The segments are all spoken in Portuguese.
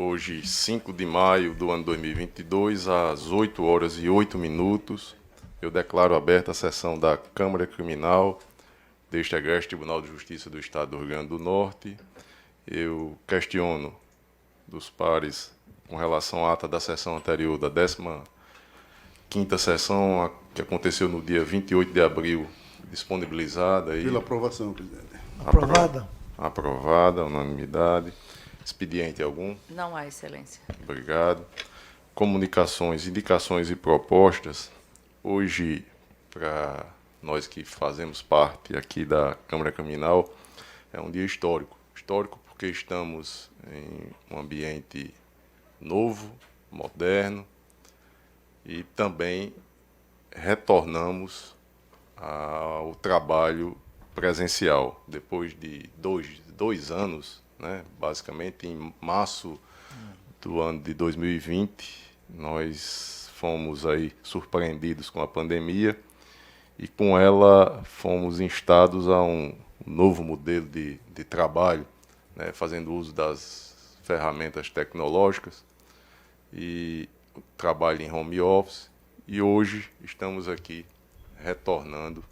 Hoje, 5 de maio do ano 2022, às 8 horas e 8 minutos, eu declaro aberta a sessão da Câmara Criminal deste Egresso Tribunal de Justiça do Estado do Rio Grande do Norte. Eu questiono dos pares com relação à ata da sessão anterior, da 15ª sessão, que aconteceu no dia 28 de abril, disponibilizada. Pela aprovação, presidente. Aprovada. Aprovada, unanimidade. Expediente algum? Não há, Excelência. Obrigado. Comunicações, indicações e propostas. Hoje, para nós que fazemos parte aqui da Câmara Criminal, é um dia histórico. Histórico porque estamos em um ambiente novo, moderno, e também retornamos ao trabalho presencial. Depois de dois anos, né, basicamente em março do ano de 2020, nós fomos aí surpreendidos com a pandemia e com ela fomos instados a um novo modelo de trabalho, né, fazendo uso das ferramentas tecnológicas e trabalho em home office, e hoje estamos aqui retornando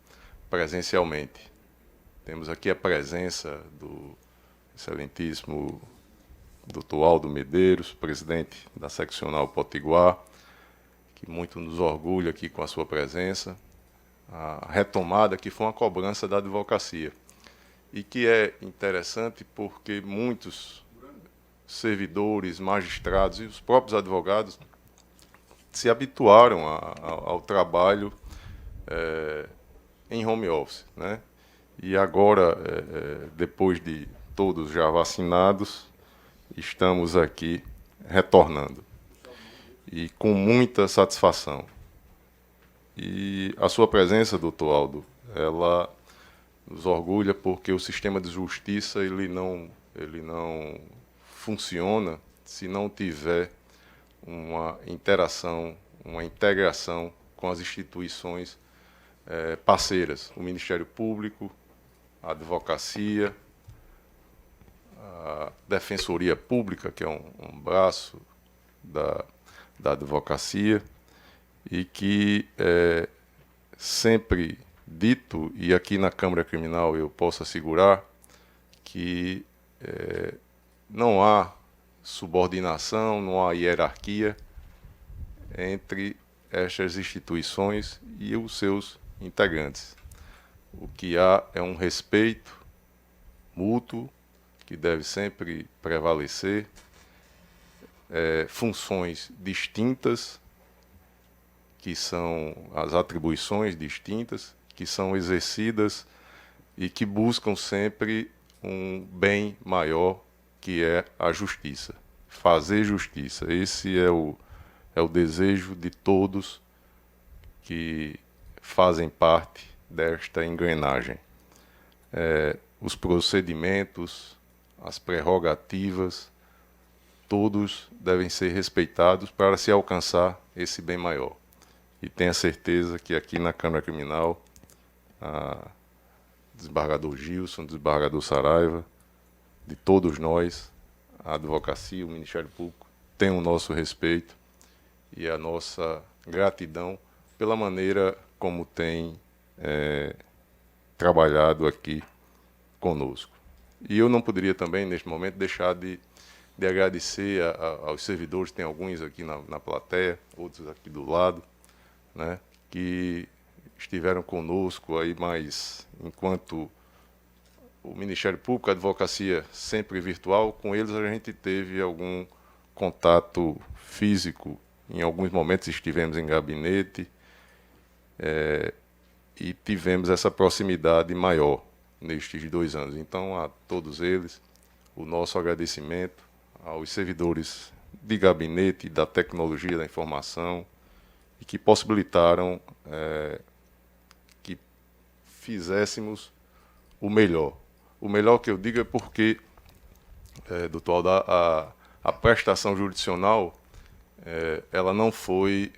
presencialmente. Temos aqui a presença do excelentíssimo Dr. Aldo Medeiros, presidente da Seccional Potiguar, que muito nos orgulha aqui com a sua presença. A retomada que foi uma cobrança da advocacia e que é interessante porque muitos servidores, magistrados e os próprios advogados se habituaram ao trabalho em home office, né? E agora, depois de todos já vacinados, estamos aqui retornando e com muita satisfação. E a sua presença, doutor Aldo, ela nos orgulha porque o sistema de justiça ele não funciona se não tiver uma interação, uma integração com as instituições parceiras, o Ministério Público, a Advocacia, a Defensoria Pública, que é um braço da Advocacia, e que sempre dito, e aqui na Câmara Criminal eu posso assegurar, que não há subordinação, não há hierarquia entre estas instituições e os seus integrantes. O que há é um respeito mútuo que deve sempre prevalecer, funções distintas, que são as atribuições distintas, que são exercidas e que buscam sempre um bem maior, que é a justiça. Fazer justiça. Esse é o desejo de todos que fazem parte desta engrenagem. Os procedimentos, as prerrogativas, todos devem ser respeitados para se alcançar esse bem maior. E tenha certeza que aqui na Câmara Criminal, desembargador Gilson, desembargador Saraiva, de todos nós, a advocacia, o Ministério Público, tem o nosso respeito e a nossa gratidão pela maneira como tem trabalhado aqui conosco. E eu não poderia também, neste momento, deixar de agradecer aos servidores, tem alguns aqui na plateia, outros aqui do lado, né, que estiveram conosco aí, mas enquanto o Ministério Público, a advocacia sempre virtual, com eles a gente teve algum contato físico, em alguns momentos estivemos em gabinete e tivemos essa proximidade maior nestes 2 anos. Então, a todos eles, o nosso agradecimento, aos servidores de gabinete, da tecnologia da informação, e que possibilitaram que fizéssemos o melhor. O melhor que eu digo é porque, doutor Aldo, a prestação jurisdicional ela não foi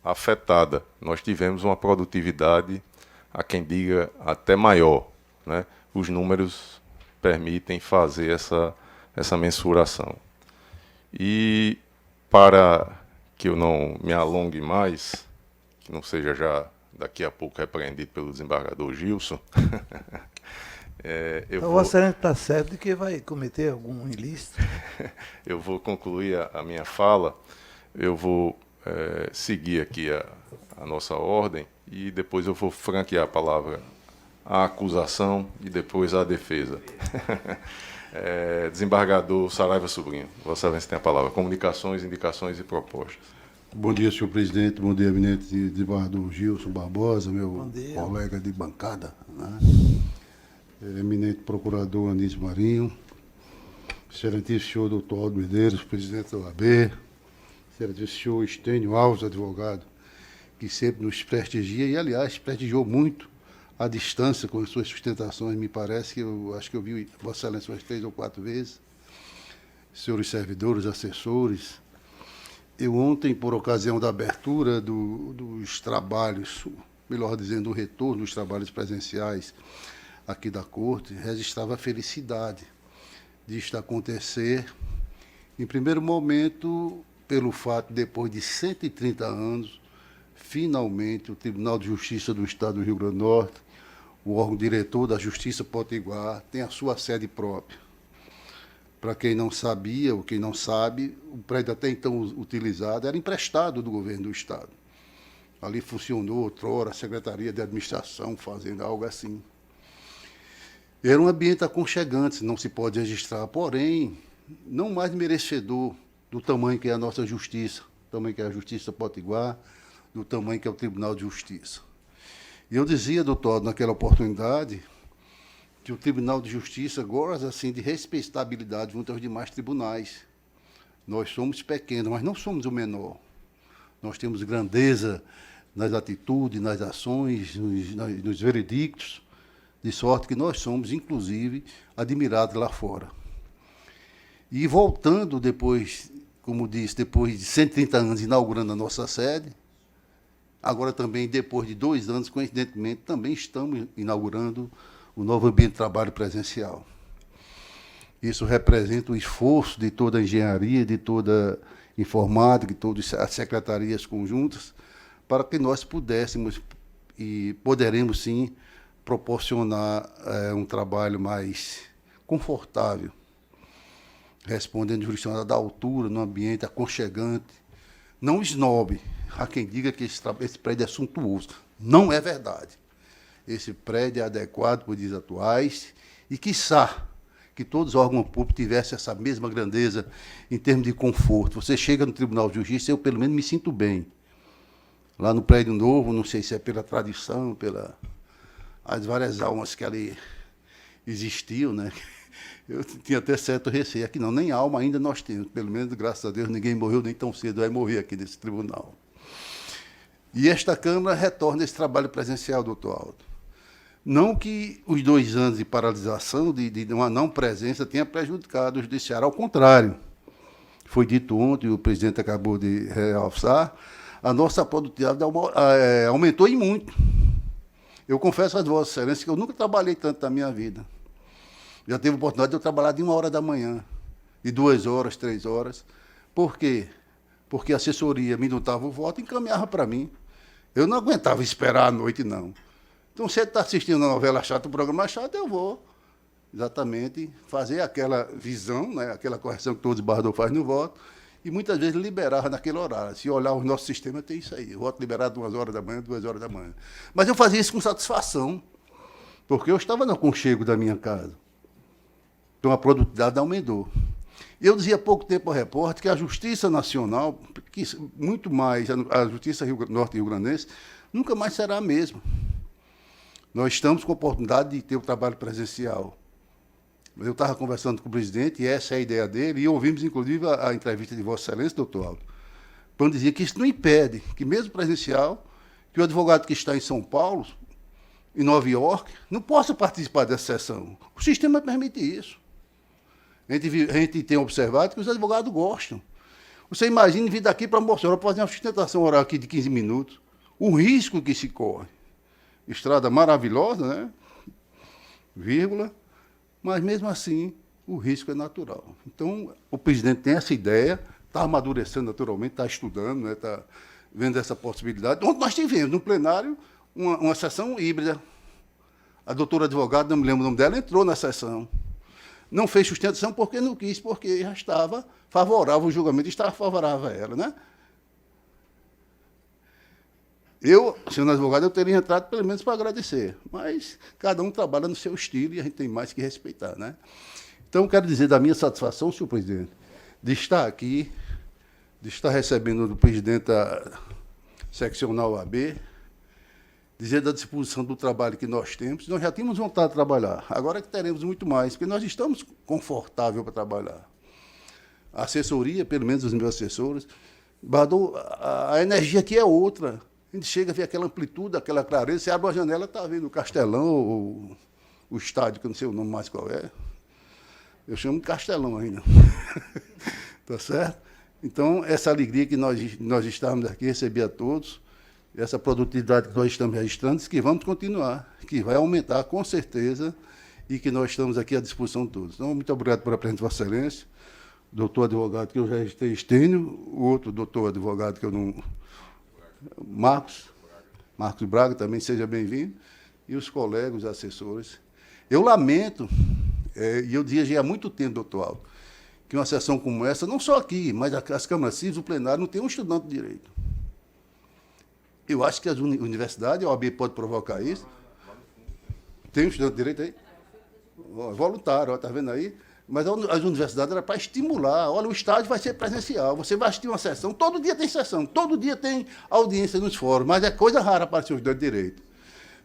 afetada. Nós tivemos uma produtividade, há quem diga, até maior, né? Os números permitem fazer essa mensuração. E para que eu não me alongue mais, que não seja já daqui a pouco repreendido pelo desembargador Gilson, eu Então, vou, Vossa Excelência está certo de que vai cometer algum ilícito? eu vou concluir a minha fala, eu vou seguir aqui a nossa ordem e depois eu vou franquear a palavra à acusação e depois à defesa. Desembargador Saraiva Sobrinho, Vossa Excelência tem a palavra. Comunicações, indicações e propostas. Bom dia, senhor presidente. Bom dia, eminente desembargador Gilson Barbosa, meu colega de bancada, né? Eminente procurador Anísio Marinho, excelentíssimo senhor doutor Aldo Medeiros, presidente da OAB, excelentíssimo senhor Estênio Alves, advogado, que sempre nos prestigia e, aliás, prestigiou muito à distância com as suas sustentações. Me parece que acho que eu vi Vossa Excelência umas 3 ou 4 vezes, senhores servidores, assessores. Eu ontem, por ocasião da abertura dos trabalhos, melhor dizendo, do retorno dos trabalhos presenciais aqui da Corte, registrava a felicidade disto acontecer, em primeiro momento, pelo fato, depois de 130 anos, finalmente o Tribunal de Justiça do Estado do Rio Grande do Norte, o órgão diretor da Justiça Potiguar, tem a sua sede própria. Para quem não sabia ou quem não sabe, o prédio até então utilizado era emprestado do governo do Estado. Ali funcionou outrora a Secretaria de Administração, fazendo algo assim. Era um ambiente aconchegante, não se pode registrar, porém, não mais merecedor do tamanho que é a nossa justiça, do tamanho que é a Justiça Potiguar, do tamanho que é o Tribunal de Justiça. E eu dizia, doutor, naquela oportunidade, que o Tribunal de Justiça goza assim, de respeitabilidade junto aos demais tribunais. Nós somos pequenos, mas não somos o menor. Nós temos grandeza nas atitudes, nas ações, nos veredictos, de sorte que nós somos, inclusive, admirados lá fora. E voltando depois, como disse, depois de 130 anos inaugurando a nossa sede, agora também, depois de 2 anos, coincidentemente, também estamos inaugurando o novo ambiente de trabalho presencial. Isso representa o esforço de toda a engenharia, de toda a informática, de todas as secretarias conjuntas, para que nós pudéssemos e poderemos, sim, proporcionar um trabalho mais confortável, respondendo jurisdição da altura, num ambiente aconchegante, não snob. Há quem diga que esse prédio é suntuoso. Não é verdade. Esse prédio é adequado para os dias atuais e, quiçá, que todos os órgãos públicos tivessem essa mesma grandeza em termos de conforto. Você chega no Tribunal de Justiça, eu pelo menos me sinto bem. Lá no prédio novo, não sei se é pela tradição, as várias almas que ali existiam, né? Eu tinha até certo receio. Aqui não, nem alma ainda nós temos. Pelo menos, graças a Deus, ninguém morreu nem tão cedo vai morrer aqui nesse tribunal. E esta Câmara retorna esse trabalho presencial, doutor Aldo. Não que os 2 anos de paralisação, de uma não presença, tenha prejudicado o judiciário, ao contrário. Foi dito ontem, o presidente acabou de realçar, a nossa produtividade aumentou em muito. Eu confesso às Vossas Excelências que eu nunca trabalhei tanto na minha vida. Já tive a oportunidade de eu trabalhar de 1 hora da manhã, de 2 horas, 3 horas. Por quê? Porque a assessoria me notava o voto e encaminhava para mim. Eu não aguentava esperar à noite, não. Então, se você está assistindo uma novela chata, um programa chato, eu vou exatamente fazer aquela visão, né, aquela correção que todo desembargador faz no voto, e muitas vezes liberava naquele horário. Se olhar o nosso sistema, tem isso aí. Voto liberado 1 hora da manhã, 2 horas da manhã. Mas eu fazia isso com satisfação, porque eu estava no aconchego da minha casa. Então, a produtividade aumentou. Eu dizia há pouco tempo ao repórter que a Justiça Nacional, que muito mais a Justiça Norte Rio Grandense, nunca mais será a mesma. Nós estamos com a oportunidade de ter o trabalho presencial. Eu estava conversando com o presidente, e essa é a ideia dele, e ouvimos, inclusive, a entrevista de Vossa Excelência, doutor Aldo, quando dizia que isso não impede, que mesmo presencial, que o advogado que está em São Paulo, em Nova York, não possa participar dessa sessão. O sistema permite isso. A gente tem observado que os advogados gostam. Você imagina vir daqui para Mossoró para fazer uma sustentação oral aqui de 15 minutos. O risco que se corre. Estrada maravilhosa, né? Vírgula. Mas, mesmo assim, o risco é natural. Então, o presidente tem essa ideia, está amadurecendo naturalmente, está estudando, está vendo essa possibilidade. Ontem nós tivemos, no plenário, uma sessão híbrida. A doutora advogada, não me lembro o nome dela, entrou na sessão. Não fez sustentação porque não quis, porque já estava favorável, o julgamento estava favorável a ela, né? Eu, sendo advogado, eu teria entrado pelo menos para agradecer, mas cada um trabalha no seu estilo e a gente tem mais que respeitar, né? Então, quero dizer da minha satisfação, senhor presidente, de estar aqui, de estar recebendo do presidente da seccional AB, dizer da disposição do trabalho que nós temos. Nós já tínhamos vontade de trabalhar, agora que teremos muito mais, porque nós estamos confortáveis para trabalhar. A assessoria, pelo menos os meus assessores, a energia aqui é outra. A gente chega a ver aquela amplitude, aquela clareza. Você abre a janela, está vendo o Castelão, o estádio, que eu não sei o nome mais qual é. Eu chamo de Castelão ainda. Tá certo? Então, essa alegria que nós estamos aqui, receber a todos, essa produtividade que nós estamos registrando, que vamos continuar, que vai aumentar com certeza, e que nós estamos aqui à disposição de todos. Então, muito obrigado pela presença de Vossa Excelência, doutor advogado que eu já tenho, o outro doutor advogado que eu não... Marcos Braga, também seja bem-vindo, e os colegas, os assessores. Eu lamento, e eu dizia já há muito tempo, doutor Aldo, que uma sessão como essa, não só aqui, mas as câmaras cíveis, o plenário, não tem um estudante de direito. Eu acho que as universidades, a OAB pode provocar isso. Tem um estudante de direito aí? Voluntário, está vendo aí? Mas as universidades eram para estimular. Olha, o estágio vai ser presencial, você vai assistir uma sessão, todo dia tem sessão, todo dia tem audiência nos fóruns, mas é coisa rara para ser um estudante de direito.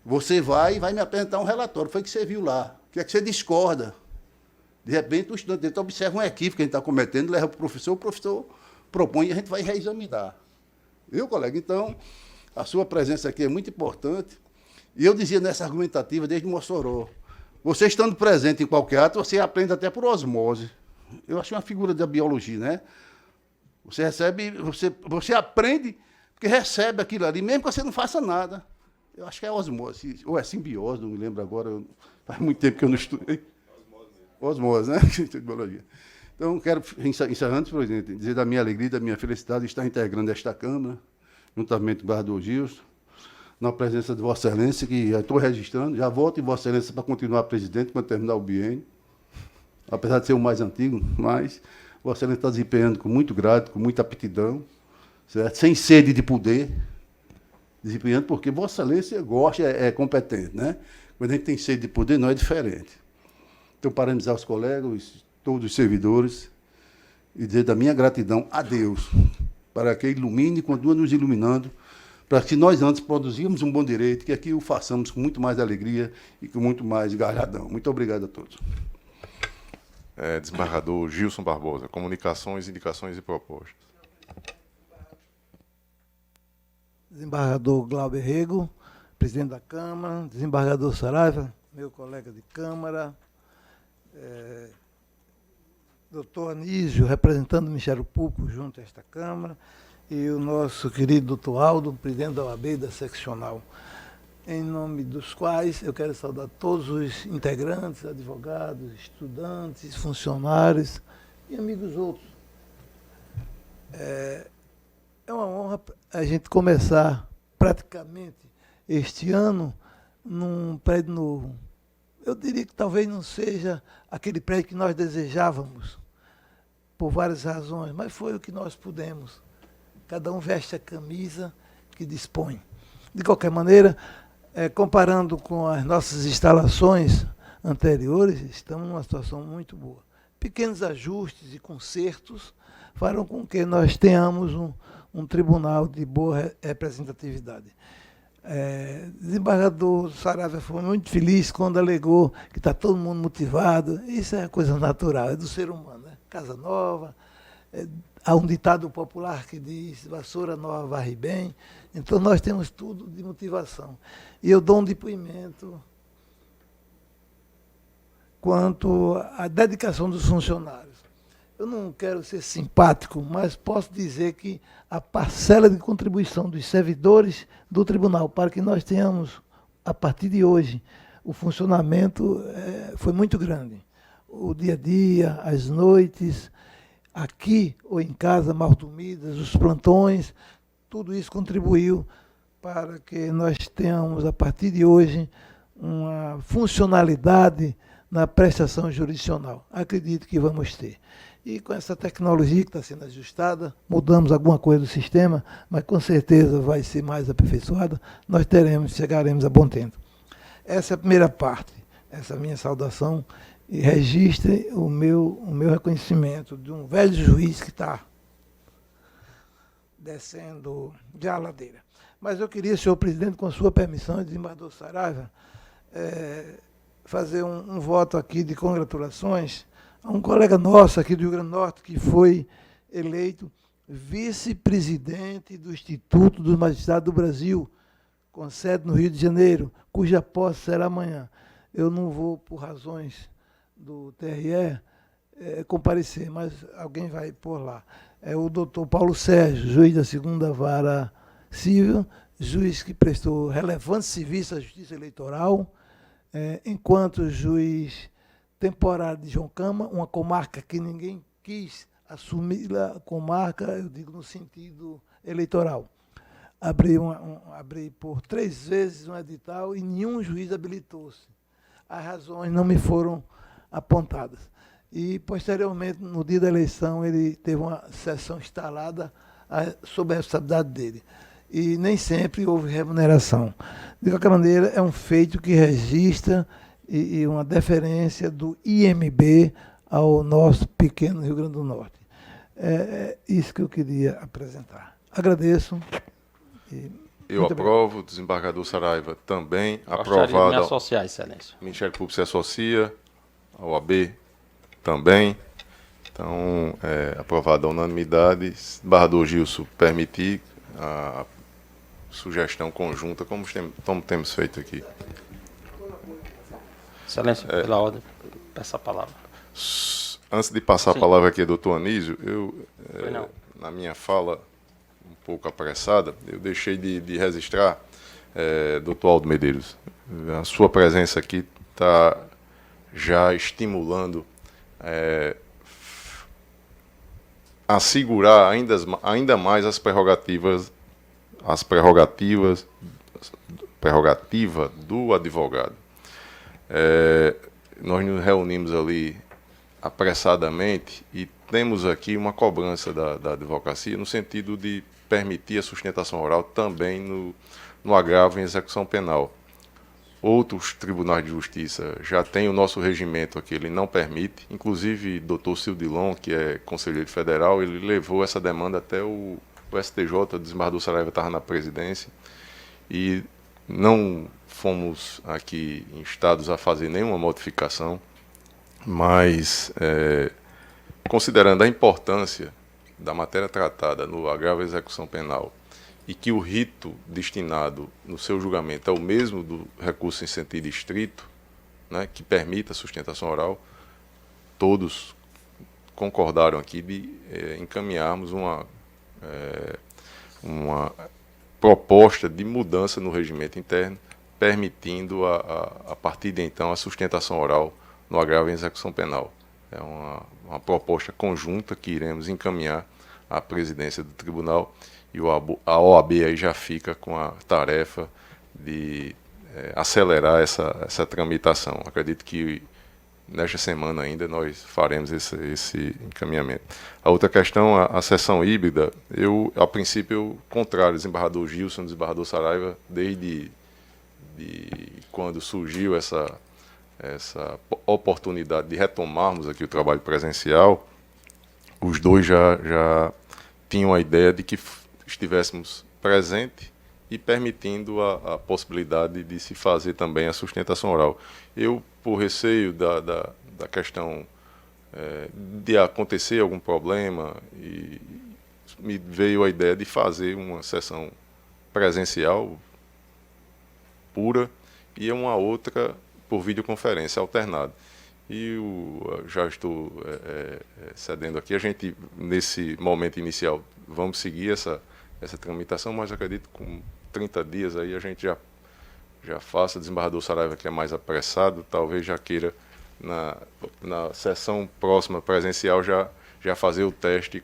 Você vai e vai me apresentar um relatório, foi o que você viu lá, o que é que você discorda. De repente, o estudante de direito observa um equívoco que a gente está cometendo, leva para o professor propõe e a gente vai reexaminar. Viu, colega? Então, a sua presença aqui é muito importante. E eu dizia nessa argumentativa desde Mossoró, você estando presente em qualquer ato, você aprende até por osmose. Eu acho uma figura da biologia, né? Você recebe, você aprende, porque recebe aquilo ali, mesmo que você não faça nada. Eu acho que é osmose, ou é simbiose, não me lembro agora, faz muito tempo que eu não estudei. Osmose, né? Biologia. Então, quero, encerrando, presidente, dizer da minha alegria, da minha felicidade de estar integrando esta Câmara, juntamente com o Bernardo Gilson, na presença de Vossa Excelência, que já estou registrando, já volto em Vossa Excelência para continuar presidente, quando terminar o biênio, apesar de ser o mais antigo, mas Vossa Excelência está desempenhando com muito grado, com muita aptidão, certo? Sem sede de poder, desempenhando porque Vossa Excelência gosta, é competente, né? Quando a gente tem sede de poder, não é diferente. Então, parabenizar os colegas, todos os servidores, e dizer da minha gratidão a Deus, para que ilumine e continue nos iluminando, para que nós antes produzíamos um bom direito, que aqui o façamos com muito mais alegria e com muito mais garradão. Muito obrigado a todos. Desembargador Gilson Barbosa, comunicações, indicações e propostas. Desembargador Glauber Rego, presidente da Câmara, desembargador Saraiva, meu colega de Câmara, doutor Anísio, representando o Ministério Público junto a esta Câmara, e o nosso querido doutor Aldo, presidente da OAB e da seccional, em nome dos quais eu quero saudar todos os integrantes, advogados, estudantes, funcionários e amigos outros. É uma honra a gente começar praticamente este ano num prédio novo. Eu diria que talvez não seja aquele prédio que nós desejávamos, por várias razões, mas foi o que nós pudemos. Cada um veste a camisa que dispõe. De qualquer maneira, comparando com as nossas instalações anteriores, estamos numa situação muito boa. Pequenos ajustes e consertos farão com que nós tenhamos um tribunal de boa representatividade. Desembargador Saraiva foi muito feliz quando alegou que está todo mundo motivado. Isso é coisa natural, é do ser humano. Né? Casa nova, há um ditado popular que diz, vassoura nova varre bem. Então, nós temos tudo de motivação. E eu dou um depoimento quanto à dedicação dos funcionários. Eu não quero ser simpático, mas posso dizer que a parcela de contribuição dos servidores do tribunal para que nós tenhamos, a partir de hoje, o funcionamento foi muito grande. o dia a dia, as noites, aqui ou em casa, mal dormidas, os plantões, tudo isso contribuiu para que nós tenhamos, a partir de hoje, uma funcionalidade na prestação jurisdicional. Acredito que vamos ter. E com essa tecnologia que está sendo ajustada, mudamos alguma coisa do sistema, mas com certeza vai ser mais aperfeiçoada, nós chegaremos a bom tempo. Essa é a primeira parte, essa minha saudação, e registre o meu reconhecimento de um velho juiz que está descendo já a ladeira. Mas eu queria, senhor presidente, com a sua permissão, desembargador Saraiva, fazer um voto aqui de congratulações a um colega nosso aqui do Rio Grande do Norte, que foi eleito vice-presidente do Instituto dos Magistrados do Brasil, com sede no Rio de Janeiro, cuja posse será amanhã. Eu não vou, por razões do TRE, comparecer, mas alguém vai por lá. É o doutor Paulo Sérgio, juiz da 2ª Vara Civil, juiz que prestou relevantes serviços à Justiça Eleitoral, enquanto juiz temporário de João Cama, uma comarca que ninguém quis assumir a comarca, eu digo no sentido eleitoral. Abri por 3 vezes um edital e nenhum juiz habilitou-se. As razões não me foram apontadas. E, posteriormente, no dia da eleição, ele teve uma sessão instalada sob a responsabilidade dele. E nem sempre houve remuneração. De qualquer maneira, é um feito que registra e uma deferência do IMB ao nosso pequeno Rio Grande do Norte. É isso que eu queria apresentar. Agradeço. Eu aprovo, desembargador Saraiva também. Gostaria de me Aprovado. associar, excelência. O Ministério Público se associa, a OAB também. Então, aprovado a unanimidade. Desembargador Gilson, permitir a sugestão conjunta, como temos feito aqui. Excelência, pela ordem, peço a palavra. Antes de passar a palavra aqui ao doutor Anísio, na minha fala um pouco apressada, eu deixei de registrar, doutor Aldo Medeiros, a sua presença aqui está já estimulando assegurar ainda mais as prerrogativa do advogado. Nós nos reunimos ali apressadamente e temos aqui uma cobrança da advocacia no sentido de permitir a sustentação oral também no agravo em execução penal. Outros tribunais de justiça já têm o nosso regimento aqui, ele não permite. Inclusive, doutor Sildilon, que é conselheiro federal, ele levou essa demanda até o STJ, o desembargador Saraiva estava na presidência, e não fomos aqui instados a fazer nenhuma modificação, mas considerando a importância da matéria tratada no agravo à execução penal e que o rito destinado no seu julgamento é o mesmo do recurso em sentido estrito, né, que permite a sustentação oral, todos concordaram aqui de encaminharmos uma proposta de mudança no regimento interno, permitindo a partir de então a sustentação oral no agravo em execução penal. É uma proposta conjunta que iremos encaminhar à presidência do tribunal, e a OAB aí já fica com a tarefa de acelerar essa tramitação. Acredito que nesta semana ainda nós faremos esse encaminhamento. A outra questão, a sessão híbrida, a princípio, contrário, desembargador Gilson, desembargador Saraiva, desde quando surgiu essa oportunidade de retomarmos aqui o trabalho presencial, os dois já tinham a ideia de que estivéssemos presentes e permitindo a possibilidade de se fazer também a sustentação oral. Eu, por receio da questão de acontecer algum problema, e me veio a ideia de fazer uma sessão presencial pura e uma outra por videoconferência alternada. E já estou cedendo aqui. A gente, nesse momento inicial, vamos seguir essa tramitação, mas acredito que com 30 dias aí a gente já faça. Desembargador Saraiva, que é mais apressado, talvez já queira na sessão próxima presencial já fazer o teste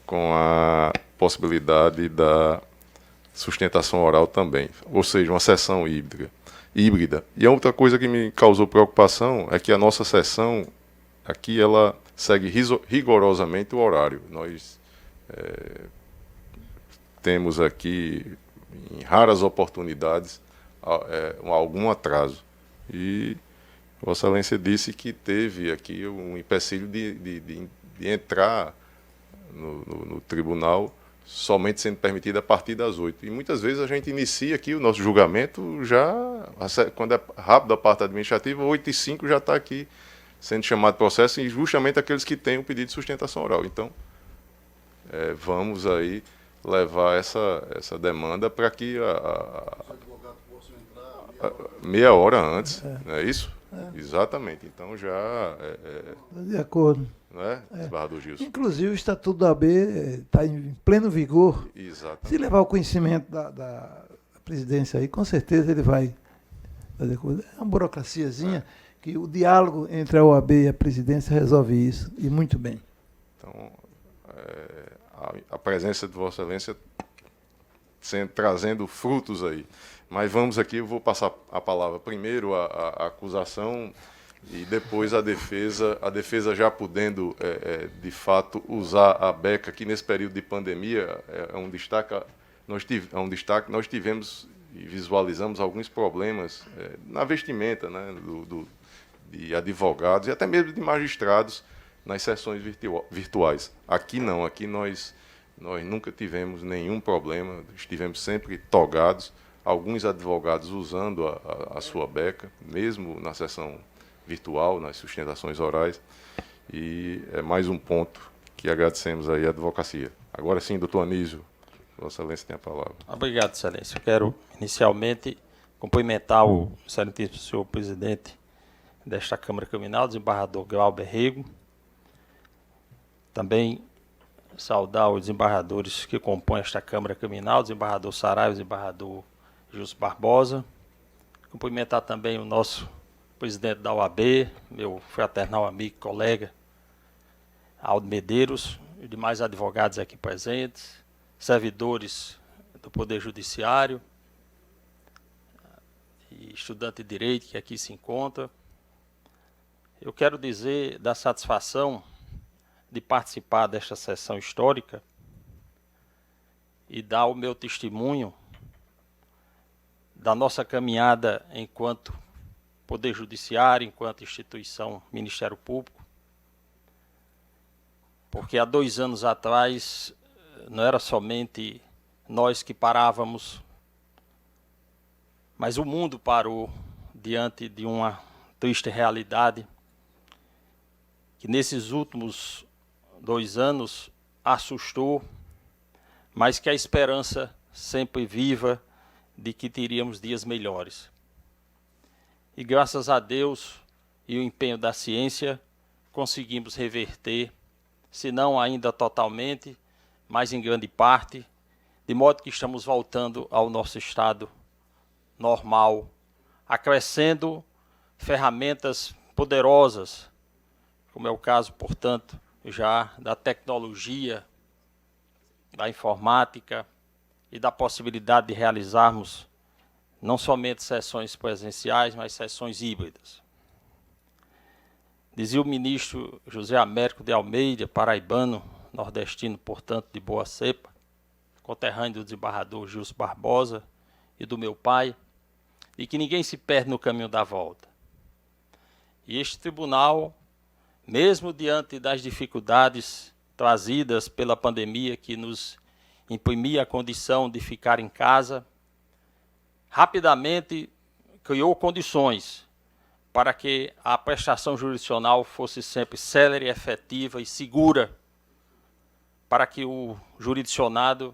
com a possibilidade da sustentação oral também, ou seja, uma sessão híbrida. E a outra coisa que me causou preocupação é que a nossa sessão aqui ela segue rigorosamente o horário. Nós temos aqui, em raras oportunidades, algum atraso. E Vossa Excelência disse que teve aqui um empecilho de entrar no tribunal somente sendo permitido a partir das 8. E muitas vezes a gente inicia aqui o nosso julgamento já, quando é rápido a parte administrativa, 8h05 já está aqui sendo chamado processo, e justamente aqueles que têm o pedido de sustentação oral. Então, vamos aí levar essa demanda para que meia hora antes, não é isso? Exatamente. Então já De acordo. não é, desembargador Gilson? Inclusive o Estatuto da OAB está em pleno vigor. Exatamente. Se levar ao conhecimento da presidência aí, com certeza ele vai fazer coisa. É uma burocraciazinha que o diálogo entre a OAB e a presidência resolve isso, e muito bem. Então, a presença de Vossa Excelência trazendo frutos aí. Mas vamos aqui, eu vou passar a palavra primeiro à acusação e depois à defesa já podendo, de fato, usar a beca, que nesse período de pandemia é um destaque. Nós tivemos e visualizamos alguns problemas na vestimenta, né, de advogados e até mesmo de magistrados nas sessões virtuais. Aqui não, aqui nós nunca tivemos nenhum problema, estivemos sempre togados, alguns advogados usando a sua beca, mesmo na sessão virtual, nas sustentações orais, e é mais um ponto que agradecemos aí à advocacia. Agora sim, doutor Anísio, Vossa Excelência tem a palavra. Obrigado, Excelência. Eu quero, inicialmente, cumprimentar o excelentíssimo senhor presidente desta Câmara Criminal, desembargador Glauber Rego. Também saudar os desembargadores que compõem esta Câmara Criminal, desembargador Saraiva, desembargador Gilson Barbosa. Cumprimentar também o nosso presidente da OAB, meu fraternal amigo e colega, Aldo Medeiros, e demais advogados aqui presentes, servidores do Poder Judiciário e estudante de Direito que aqui se encontra. Eu quero dizer da satisfação de participar desta sessão histórica e dar o meu testemunho da nossa caminhada enquanto Poder Judiciário, enquanto instituição Ministério Público, porque há 2 anos atrás não era somente nós que parávamos, mas o mundo parou diante de uma triste realidade que nesses últimos 2 anos assustou, mas que a esperança sempre viva de que teríamos dias melhores. E graças a Deus e o empenho da ciência, conseguimos reverter, se não ainda totalmente, mas em grande parte, de modo que estamos voltando ao nosso estado normal, acrescendo ferramentas poderosas, como é o caso, portanto, já da tecnologia, da informática e da possibilidade de realizarmos não somente sessões presenciais, mas sessões híbridas. Dizia o ministro José Américo de Almeida, paraibano, nordestino, portanto, de boa cepa, conterrâneo do desembargador Gilson Barbosa e do meu pai, e que ninguém se perde no caminho da volta. E este tribunal, mesmo diante das dificuldades trazidas pela pandemia que nos imprimia a condição de ficar em casa, rapidamente criou condições para que a prestação jurisdicional fosse sempre célere, efetiva e segura, para que o jurisdicionado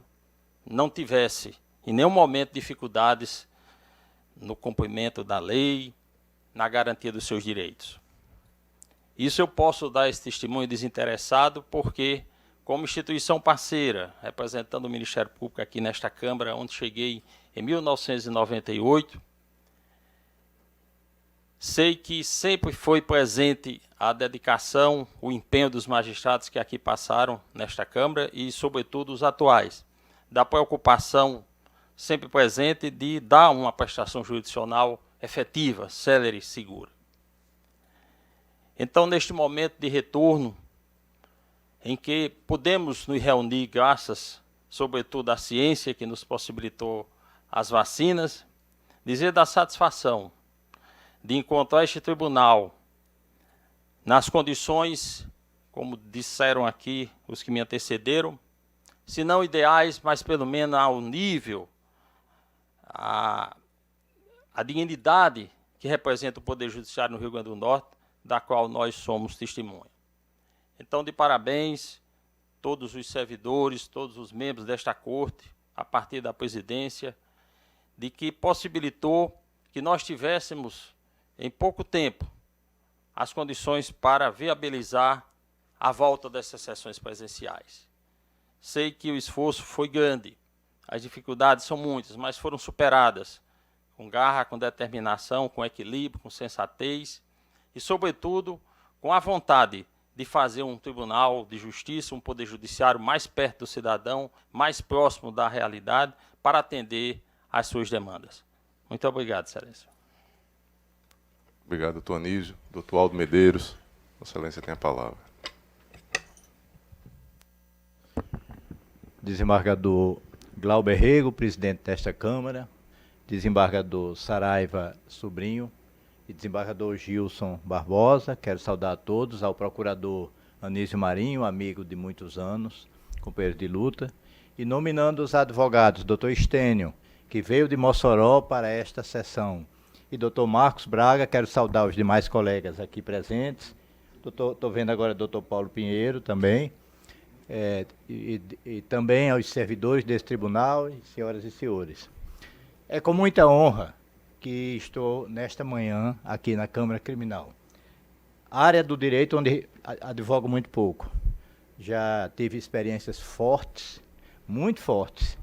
não tivesse em nenhum momento dificuldades no cumprimento da lei, na garantia dos seus direitos. Isso eu posso dar esse testemunho desinteressado porque, como instituição parceira, representando o Ministério Público aqui nesta Câmara, onde cheguei em 1998, Sei que sempre foi presente a dedicação, o empenho dos magistrados que aqui passaram nesta Câmara e, sobretudo, os atuais, da preocupação sempre presente de dar uma prestação jurisdicional efetiva, célere e segura. Então, neste momento de retorno, em que podemos nos reunir graças, sobretudo, à ciência que nos possibilitou as vacinas, dizer da satisfação de encontrar este tribunal nas condições, como disseram aqui os que me antecederam, se não ideais, mas pelo menos ao nível, a dignidade que representa o Poder Judiciário no Rio Grande do Norte, da qual nós somos testemunha. Então, de parabéns, todos os servidores, todos os membros desta Corte, a partir da presidência, de que possibilitou que nós tivéssemos, em pouco tempo, as condições para viabilizar a volta dessas sessões presenciais. Sei que o esforço foi grande, as dificuldades são muitas, mas foram superadas com garra, com determinação, com equilíbrio, com sensatez e, sobretudo, com a vontade de fazer um tribunal de justiça, um poder judiciário mais perto do cidadão, mais próximo da realidade, para atender às suas demandas. Muito obrigado, Excelência. Obrigado, doutor Anísio. Doutor Aldo Medeiros, Excelência tem a palavra. Desembargador Glauber Rego, presidente desta Câmara, desembargador Saraiva Sobrinho e desembargador Gilson Barbosa, quero saudar a todos, ao procurador Anísio Marinho, amigo de muitos anos, companheiro de luta, e nominando os advogados, doutor Estênio, que veio de Mossoró para esta sessão, e doutor Marcos Braga, quero saudar os demais colegas aqui presentes, estou vendo agora o doutor Paulo Pinheiro também, e também aos servidores desse tribunal, senhoras e senhores. É com muita honra que estou nesta manhã aqui na Câmara Criminal. Área do direito onde advogo muito pouco. Já tive experiências fortes, muito fortes,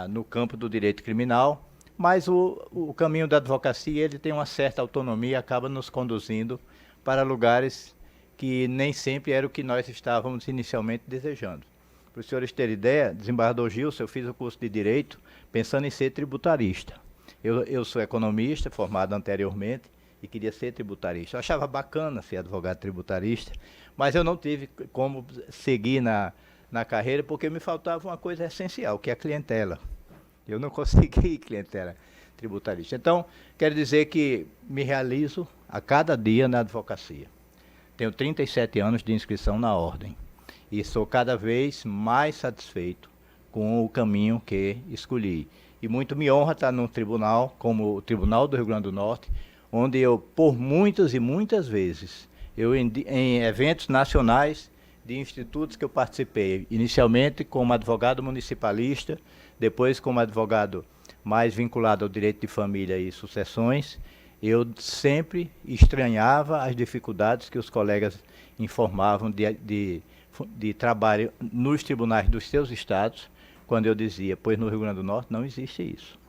no campo do direito criminal, mas o caminho da advocacia ele tem uma certa autonomia e acaba nos conduzindo para lugares que nem sempre era o que nós estávamos inicialmente desejando. Para os senhores terem ideia, desembargador Gilson, eu fiz o curso de Direito pensando em ser tributarista. Eu sou economista, formado anteriormente, e queria ser tributarista. Eu achava bacana ser advogado tributarista, mas eu não tive como seguir na carreira porque me faltava uma coisa essencial, que é a clientela. Eu não consegui clientela tributarista. Então, quero dizer que me realizo a cada dia na advocacia. Tenho 37 anos de inscrição na ordem e sou cada vez mais satisfeito com o caminho que escolhi. E muito me honra estar num tribunal, como o Tribunal do Rio Grande do Norte, onde eu, por muitas e muitas vezes, em eventos nacionais de institutos que eu participei, inicialmente como advogado municipalista, depois como advogado mais vinculado ao direito de família e sucessões, eu sempre estranhava as dificuldades que os colegas informavam de trabalho nos tribunais dos seus estados, quando eu dizia, pois no Rio Grande do Norte não existe isso.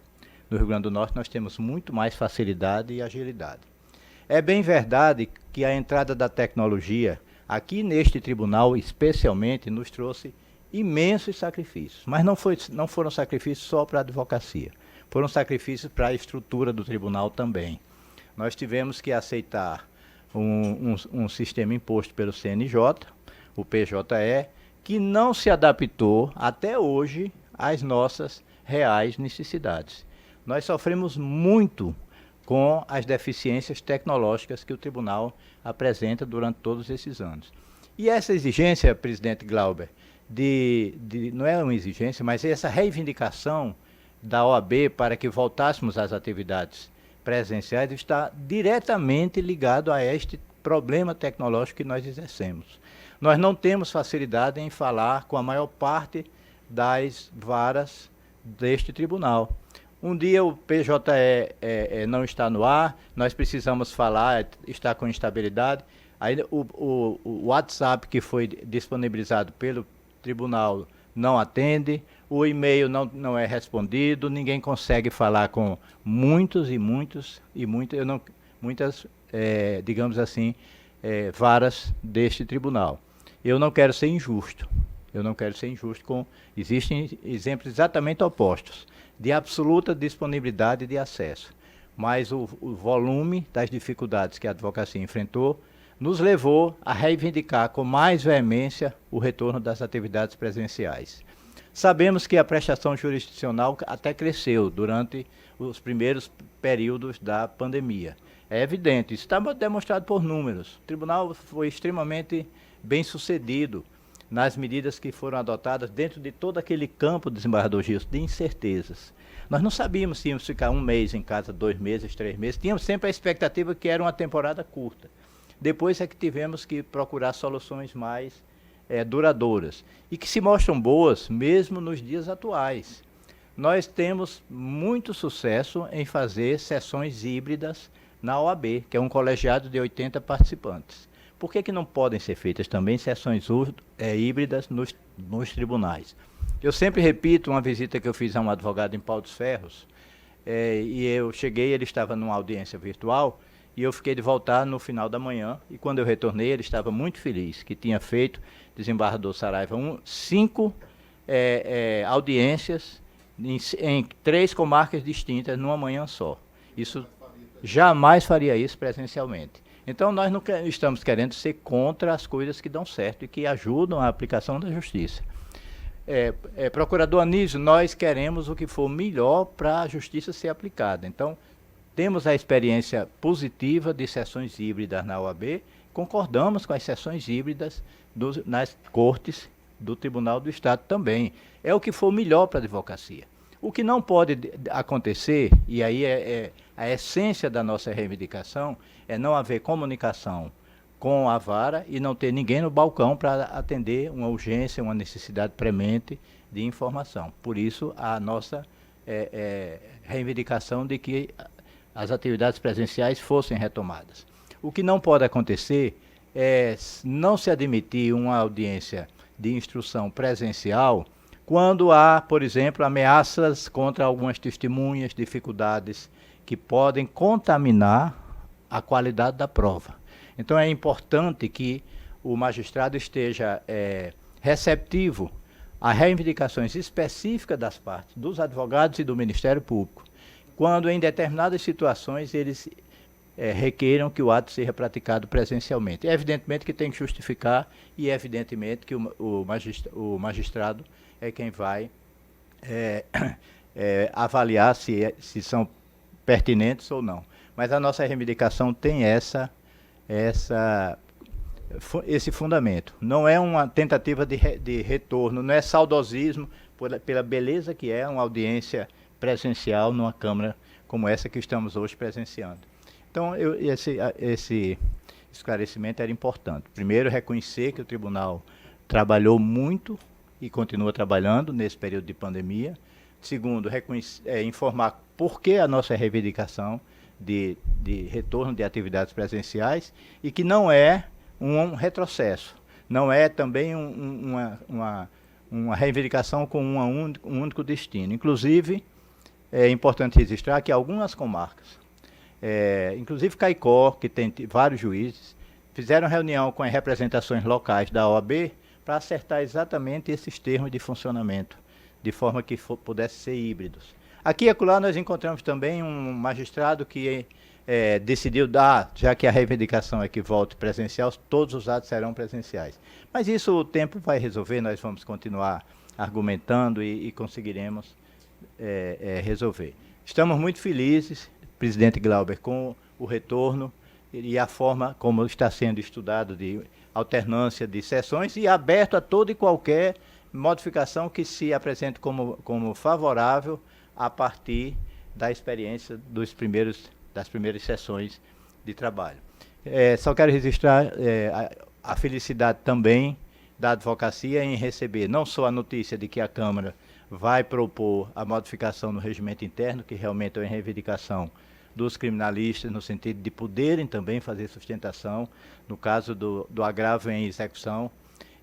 No Rio Grande do Norte nós temos muito mais facilidade e agilidade. É bem verdade que a entrada da tecnologia, aqui neste tribunal especialmente, nos trouxe imensos sacrifícios, mas não foram sacrifícios só para a advocacia, foram sacrifícios para a estrutura do tribunal também. Nós tivemos que aceitar um sistema imposto pelo CNJ, o PJE, que não se adaptou até hoje às nossas reais necessidades. Nós sofremos muito com as deficiências tecnológicas que o tribunal apresenta durante todos esses anos. E essa exigência, presidente Glauber, não é uma exigência, mas essa reivindicação da OAB para que voltássemos às atividades presenciais está diretamente ligado a este problema tecnológico que nós exercemos. Nós não temos facilidade em falar com a maior parte das varas deste tribunal. Um dia o PJE não está no ar, nós precisamos falar, está com instabilidade. Aí o WhatsApp que foi disponibilizado pelo tribunal não atende, o e-mail não é respondido, ninguém consegue falar com muitos, muitas digamos assim, varas deste tribunal. Eu não quero ser injusto. Existem exemplos exatamente opostos, de absoluta disponibilidade de acesso. Mas o volume das dificuldades que a advocacia enfrentou nos levou a reivindicar com mais veemência o retorno das atividades presenciais. Sabemos que a prestação jurisdicional até cresceu durante os primeiros períodos da pandemia. É evidente, isso está demonstrado por números. O tribunal foi extremamente bem sucedido nas medidas que foram adotadas dentro de todo aquele campo, desembargador Gilson, de incertezas. Nós não sabíamos se íamos ficar 1 mês em casa, 2 meses, 3 meses. Tínhamos sempre a expectativa que era uma temporada curta. Depois é que tivemos que procurar soluções mais duradouras e que se mostram boas mesmo nos dias atuais. Nós temos muito sucesso em fazer sessões híbridas na OAB, que é um colegiado de 80 participantes. Por que não podem ser feitas também sessões híbridas nos tribunais? Eu sempre repito uma visita que eu fiz a um advogado em Pau dos Ferros, e eu cheguei, ele estava numa audiência virtual, e eu fiquei de voltar no final da manhã, e quando eu retornei, ele estava muito feliz, que tinha feito, desembargador Saraiva, 5 audiências em 3 comarcas distintas numa manhã só. Isso jamais faria isso presencialmente. Então nós não estamos querendo ser contra as coisas que dão certo e que ajudam a aplicação da justiça. Procurador Anísio, nós queremos o que for melhor para a justiça ser aplicada. Então, temos a experiência positiva de sessões híbridas na OAB, concordamos com as sessões híbridas nas cortes do Tribunal do Estado também. É o que for melhor para a advocacia. O que não pode acontecer, e aí a essência da nossa reivindicação, é não haver comunicação com a vara e não ter ninguém no balcão para atender uma urgência, uma necessidade premente de informação. Por isso, a nossa reivindicação de que as atividades presenciais fossem retomadas. O que não pode acontecer é não se admitir uma audiência de instrução presencial quando há, por exemplo, ameaças contra algumas testemunhas, dificuldades que podem contaminar a qualidade da prova. Então é importante que o magistrado esteja receptivo a reivindicações específicas das partes, dos advogados e do Ministério Público, quando em determinadas situações eles requeiram que o ato seja praticado presencialmente. Evidentemente que tem que justificar e evidentemente que o magistrado é quem vai avaliar se são pertinentes ou não. Mas a nossa reivindicação tem esse fundamento. Não é uma tentativa de retorno, não é saudosismo pela beleza que é uma audiência presencial numa Câmara como essa que estamos hoje presenciando. Então, esse esclarecimento era importante. Primeiro, reconhecer que o tribunal trabalhou muito e continua trabalhando nesse período de pandemia. Segundo, informar por que a nossa reivindicação de retorno de atividades presenciais e que não é um retrocesso, não é também uma reivindicação com um único destino. Inclusive, é importante registrar que algumas comarcas, inclusive Caicó, que tem vários juízes, fizeram reunião com as representações locais da OAB para acertar exatamente esses termos de funcionamento, de forma que pudesse ser híbridos. Aqui e acolá nós encontramos também um magistrado que decidiu dar, já que a reivindicação é que volte presencial, todos os atos serão presenciais. Mas isso o tempo vai resolver, nós vamos continuar argumentando e conseguiremos resolver. Estamos muito felizes, presidente Glauber, com o retorno e a forma como está sendo estudado de alternância de sessões e aberto a toda e qualquer modificação que se apresente como favorável a partir da experiência das primeiras sessões de trabalho. Só quero registrar a felicidade também da advocacia em receber não só a notícia de que a Câmara vai propor a modificação no regimento interno, que realmente é uma reivindicação dos criminalistas, no sentido de poderem também fazer sustentação, no caso do agravo em execução,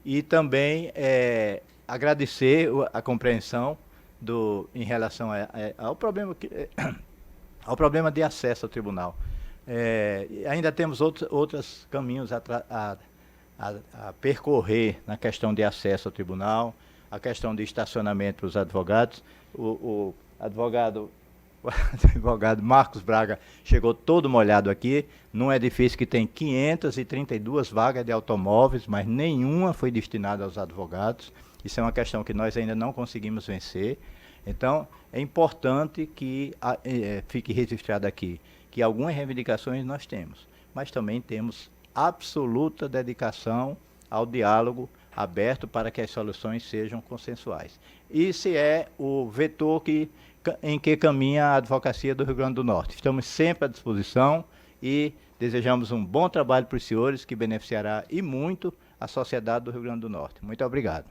e também agradecer a compreensão em relação ao problema de acesso ao tribunal. Ainda temos outros caminhos a percorrer na questão de acesso ao tribunal, a questão de estacionamento para os advogados. O advogado Marcos Braga chegou todo molhado aqui, num edifício que tem 532 vagas de automóveis, mas nenhuma foi destinada aos advogados. Isso é uma questão que nós ainda não conseguimos vencer. Então, é importante que fique registrado aqui que algumas reivindicações nós temos, mas também temos absoluta dedicação ao diálogo aberto para que as soluções sejam consensuais. Esse é o vetor em que caminha a advocacia do Rio Grande do Norte. Estamos sempre à disposição e desejamos um bom trabalho para os senhores, que beneficiará e muito a sociedade do Rio Grande do Norte. Muito obrigado.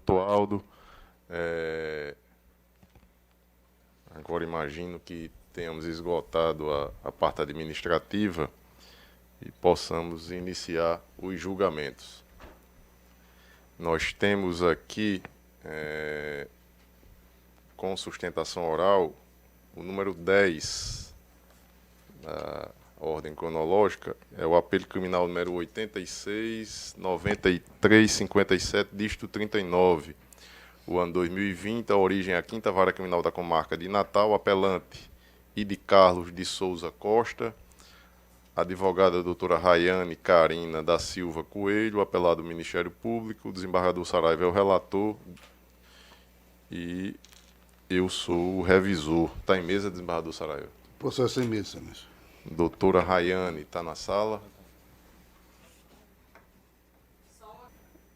Aldo, agora imagino que tenhamos esgotado a parte administrativa e possamos iniciar os julgamentos. Nós temos aqui, com sustentação oral, o número 10 da ordem cronológica, é o apelo criminal número 86.93.57, dígito 39. O ano 2020, a origem é a 5ª Vara Criminal da Comarca de Natal, apelante Idi Carlos de Souza Costa, advogada doutora Rayane Carina da Silva Coelho, apelado Ministério Público, o desembargador Saraiva é o relator e eu sou o revisor. Está em mesa, desembargador Saraiva? Processo em mesa, senhor. Doutora Rayane está na sala.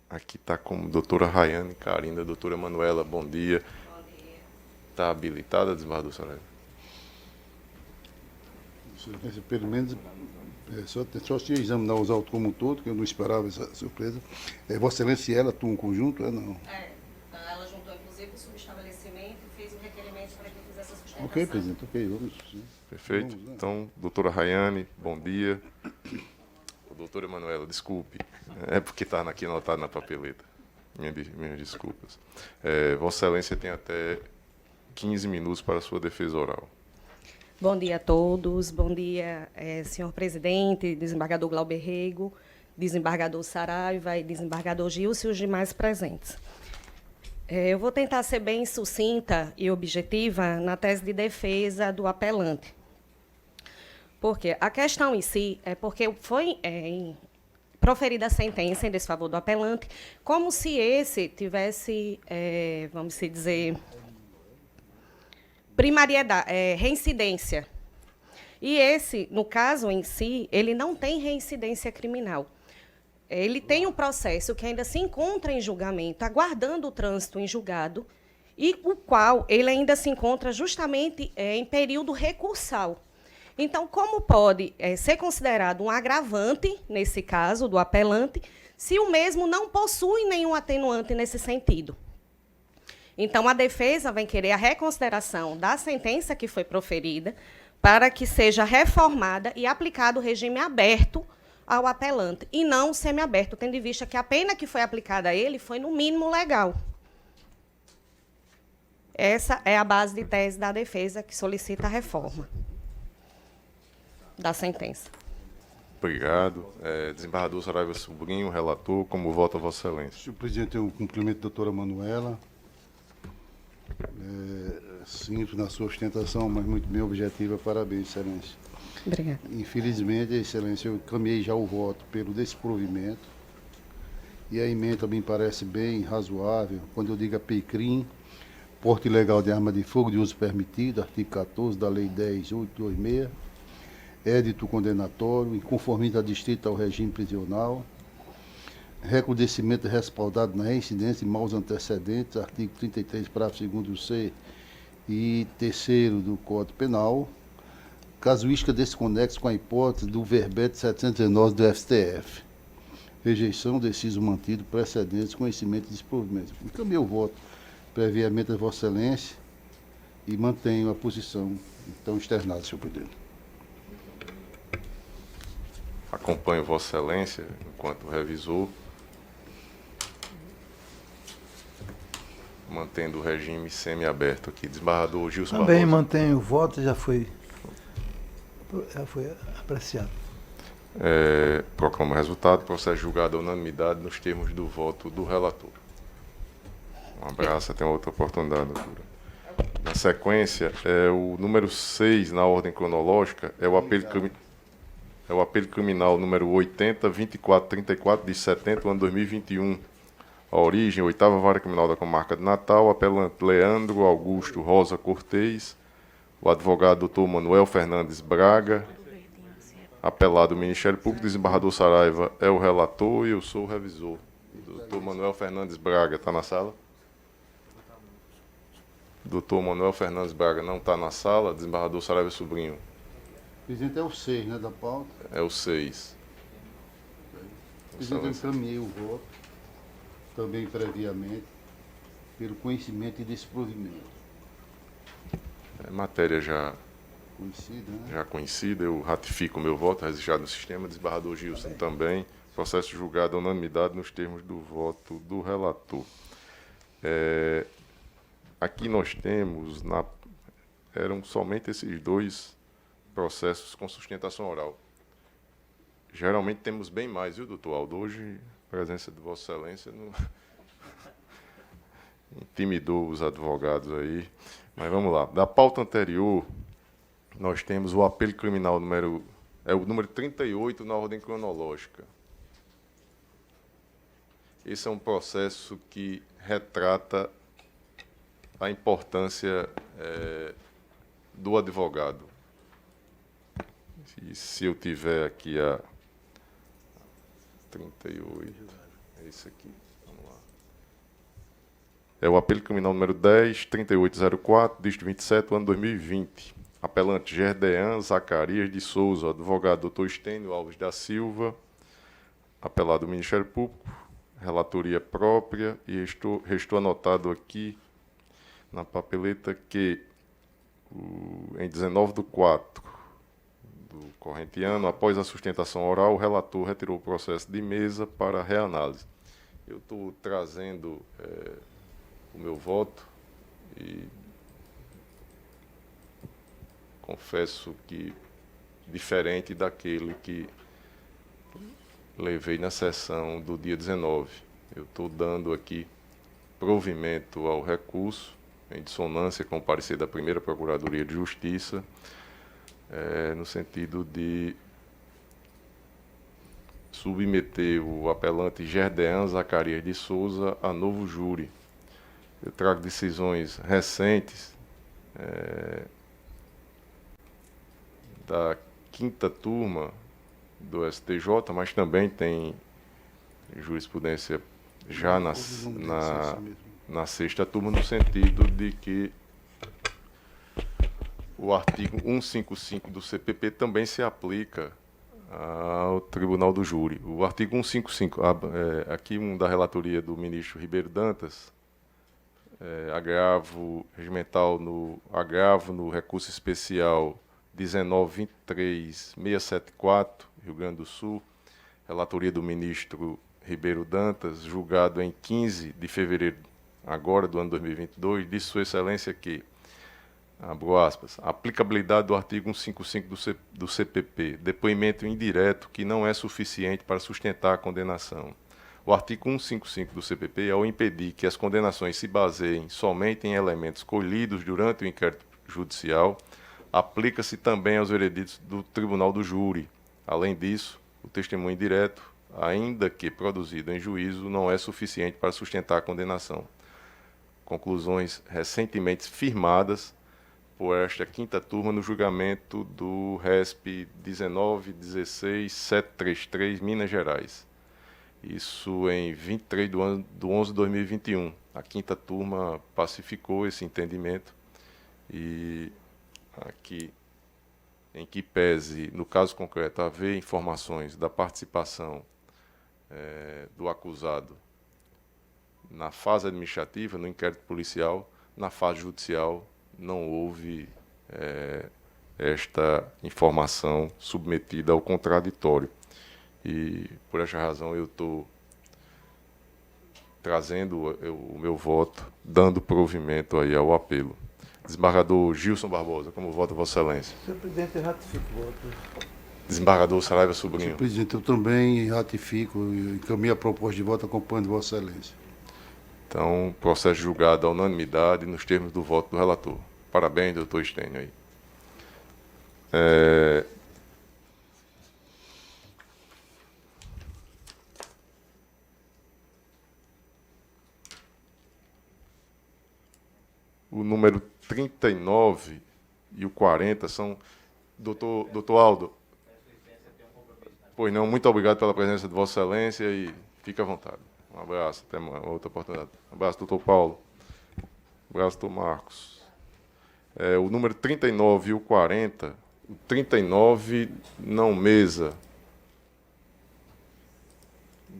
Aqui está como doutora Rayane Carina, doutora Manuela, bom dia. Bom dia. Está habilitada, desembargador Saraiva? Pelo menos, só se examinar os autos como um todo, que eu não esperava essa surpresa. Vossa Excelência e ela atuam em conjunto, não? Ela juntou, inclusive, o subestabelecimento e fez o requerimento para que fizesse a sustentação. Ok, presidente, ok, vamos. Perfeito. Vamos, né? Então, doutora Rayane, bom dia. Doutora Manuela, desculpe, é porque está aqui anotado na papeleta. Minhas desculpas. Vossa Excelência tem até 15 minutos para a sua defesa oral. Bom dia a todos, bom dia, senhor presidente, desembargador Glauber Rego, desembargador Saraiva e desembargador Gilson e os demais presentes. Eu vou tentar ser bem sucinta e objetiva na tese de defesa do apelante. Porque a questão em si é porque foi proferida a sentença em desfavor do apelante, como se esse tivesse, vamos dizer, primariedade, reincidência. E esse, no caso em si, ele não tem reincidência criminal. Ele tem um processo que ainda se encontra em julgamento, aguardando o trânsito em julgado, e o qual ele ainda se encontra justamente em período recursal. Então, como pode ser considerado um agravante, nesse caso, do apelante, se o mesmo não possui nenhum atenuante nesse sentido? Então, a defesa vai querer a reconsideração da sentença que foi proferida para que seja reformada e aplicado o regime aberto ao apelante, e não semiaberto, tendo em vista que a pena que foi aplicada a ele foi, no mínimo, legal. Essa é a base de tese da defesa que solicita a reforma da sentença. Obrigado. Desembargador Saraiva Sobrinho, relator, como vota Vossa Excelência? Senhor presidente, eu cumprimento a doutora Manuela. Simples na sua ostentação, mas muito bem objetiva. Parabéns, Excelência. Obrigada. Infelizmente, Excelência, eu encaminhei já o voto pelo desprovimento. E a emenda me parece bem razoável. Quando eu digo a PECRIM, porte ilegal de arma de fogo de uso permitido, artigo 14 da Lei 10.826, édito condenatório, inconformidade distrita ao regime prisional, recrudescimento respaldado na reincidência de maus antecedentes, artigo 33, parágrafo 2º C e 3º do Código Penal, casuística desconexo com a hipótese do verbete 719 do STF, rejeição do inciso mantido, precedentes, conhecimento e desprovimento. Encaminhei o voto previamente a Vossa Excelência e mantenho a posição então externada, senhor presidente. Acompanho Vossa Excelência enquanto revisor, mantendo o regime semiaberto aqui. Desembargador Gilson Também Barbosa. mantenho o voto, já foi Foi apreciado. Proclamo o resultado. Processo julgado à unanimidade nos termos do voto do relator. Um abraço, até uma outra oportunidade, doutora. Na sequência, o número 6, na ordem cronológica, é o apelo criminal número 80-2434, de 70 do ano 2021. A origem, 8ª Vara Criminal da Comarca de Natal, apelante Leandro Augusto Rosa Cortez, o advogado doutor Manuel Fernandes Braga, apelado Ministério Público, desembargador Saraiva é o relator e eu sou o revisor. Doutor Manuel Fernandes Braga está na sala? Doutor Manuel Fernandes Braga não está na sala, desembargador Saraiva Sobrinho. Presidente, é o 6, né, da pauta. É o 6. Presidente, eu encaminhei o voto, também previamente, pelo conhecimento e desprovimento. É matéria já Conhecida, né? já conhecida, eu ratifico o meu voto, registrado no sistema, desembargador Gilson também. Processo julgado à unanimidade nos termos do voto do relator. Aqui nós temos, eram somente esses 2 processos com sustentação oral. Geralmente temos bem mais, viu, doutor Aldo? Hoje, a presença de Vossa Excelência não intimidou os advogados aí. Mas vamos lá. Da pauta anterior, nós temos o apelo criminal número 38 na ordem cronológica. Esse é um processo que retrata a importância do advogado. E se eu tiver aqui a 38, é isso aqui, vamos lá. É o apelo criminal número 10-3804, dígito 27, ano 2020. Apelante Gerdean Zacarias de Souza, advogado Dr. Estênio Alves da Silva, apelado Ministério Público, relatoria própria, e restou anotado aqui na papeleta que, em 19/4 do corrente ano, após a sustentação oral, o relator retirou o processo de mesa para reanálise. Eu estou trazendo o meu voto e confesso que diferente daquele que levei na sessão do dia 19. Eu estou dando aqui provimento ao recurso, em dissonância com o parecer da primeira Procuradoria de Justiça, no sentido de submeter o apelante Gerdean Zacarias de Souza a novo júri. Eu trago decisões recentes da 5ª turma do STJ, mas também tem jurisprudência já na 6ª turma, no sentido de que o artigo 155 do CPP também se aplica ao Tribunal do Júri. O artigo 155, aqui da relatoria do ministro Ribeiro Dantas, agravo regimental agravo no recurso especial 19.23.674, Rio Grande do Sul, relatoria do ministro Ribeiro Dantas, julgado em 15 de fevereiro agora do ano 2022, disse Sua Excelência que, abro aspas, a aplicabilidade do artigo 155 do CPP, depoimento indireto que não é suficiente para sustentar a condenação. O artigo 155 do CPP, ao impedir que as condenações se baseiem somente em elementos colhidos durante o inquérito judicial, aplica-se também aos vereditos do Tribunal do Júri. Além disso, o testemunho indireto, ainda que produzido em juízo, não é suficiente para sustentar a condenação. Conclusões recentemente firmadas por esta 5ª turma no julgamento do RESP 19.16.733, Minas Gerais. Isso em 23 de 11 de 2021. A 5ª turma pacificou esse entendimento e aqui, em que pese, no caso concreto, haver informações da participação do acusado na fase administrativa, no inquérito policial, na fase judicial, não houve esta informação submetida ao contraditório. E, por esta razão, eu estou trazendo o meu voto, dando provimento aí ao apelo. Desembargador Gilson Barbosa, como vota Vossa Excelência? Senhor presidente, eu ratifico o voto. Desembargador Saraiva Senhor Sobrinho. presidente, eu também ratifico e encaminho a proposta de voto acompanhando Vossa Excelência. Então, processo julgado à unanimidade nos termos do voto do relator. Parabéns, doutor Estênio aí. O número 39 e o 40 são... Doutor Aldo. Pois não, muito obrigado pela presença de Vossa Excelência e fique à vontade. Um abraço, até uma outra oportunidade. Um abraço, doutor Paulo. Um abraço, doutor Marcos. O número 39 e o 40, o 39 não mesa.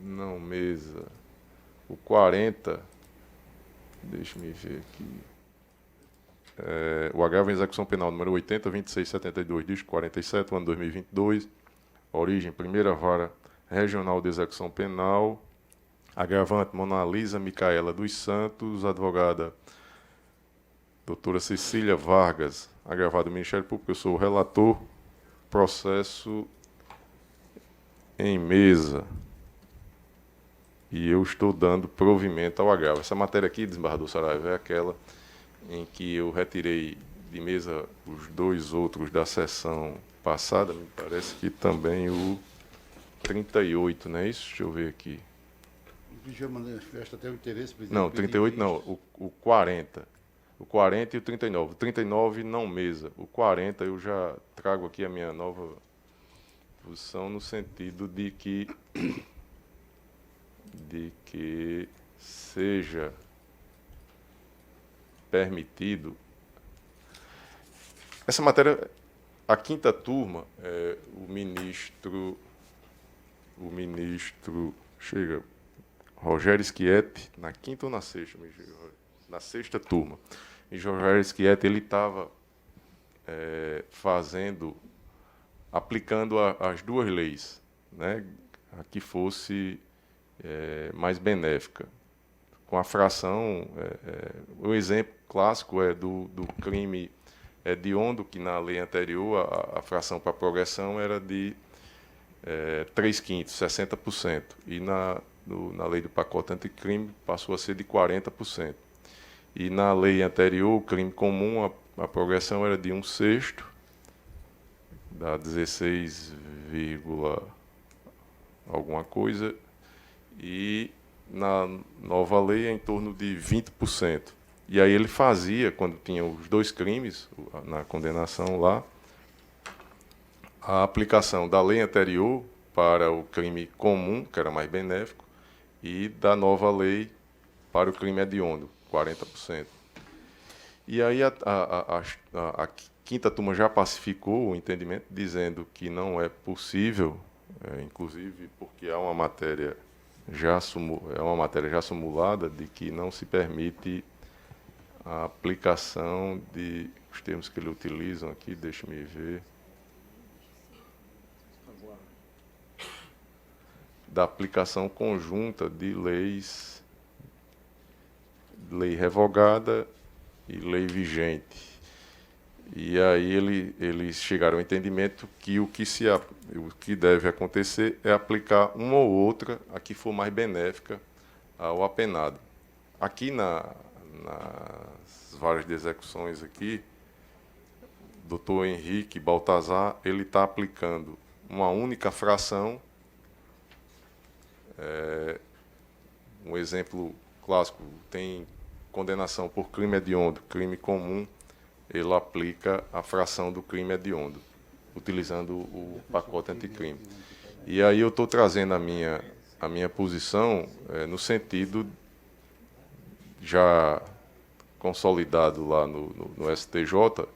Não mesa. O 40, deixa-me ver aqui. O agravo em execução penal número 80.2672, disco 47, ano 2022. Origem, Primeira Vara Regional de Execução Penal. Agravante, Mona Lisa Micaela dos Santos. Advogada, doutora Cecília Vargas. Agravado do Ministério Público, eu sou o relator. Processo em mesa. E eu estou dando provimento ao agravo. Essa matéria aqui, desembargador Saraiva, é aquela em que eu retirei de mesa os dois outros da sessão passada, me parece que também o 38, não é isso? Deixa eu ver aqui. Já manifesta até o interesse, presidente. Não, 38 não, o 40. O 40 e o 39. O 39 não mesa. O 40 eu já trago aqui a minha nova posição no sentido de que seja permitido. Essa matéria, a quinta turma, o ministro chega, Rogério Schietti, na quinta ou na sexta? Na sexta turma. E Rogério Schietti, ele estava aplicando as duas leis, né, a que fosse mais benéfica. Com a fração, o exemplo clássico é do crime hediondo, que na lei anterior a fração para progressão era de 3/5, 60%, e na lei do pacote anticrime passou a ser de 40%. E na lei anterior, o crime comum, a progressão era de 1/6, dá 16, alguma coisa, e na nova lei é em torno de 20%. E aí ele fazia, quando tinha os dois crimes, na condenação lá, a aplicação da lei anterior para o crime comum, que era mais benéfico, e da nova lei para o crime hediondo, 40%. E aí a quinta turma já pacificou o entendimento, dizendo que não é possível, inclusive porque há uma matéria já simulada de que não se permite a aplicação de os termos que ele utilizam aqui, deixa-me ver, da aplicação conjunta de leis, lei revogada e lei vigente. E aí eles chegaram ao entendimento que o que deve acontecer é aplicar uma ou outra a que for mais benéfica ao apenado. Aqui nas varas de execuções aqui, o doutor Henrique Baltazar, ele está aplicando uma única fração. Um exemplo clássico, tem condenação por crime hediondo, crime comum, ele aplica a fração do crime hediondo, utilizando o pacote anticrime. E aí eu estou trazendo a minha posição no sentido já consolidado lá no STJ,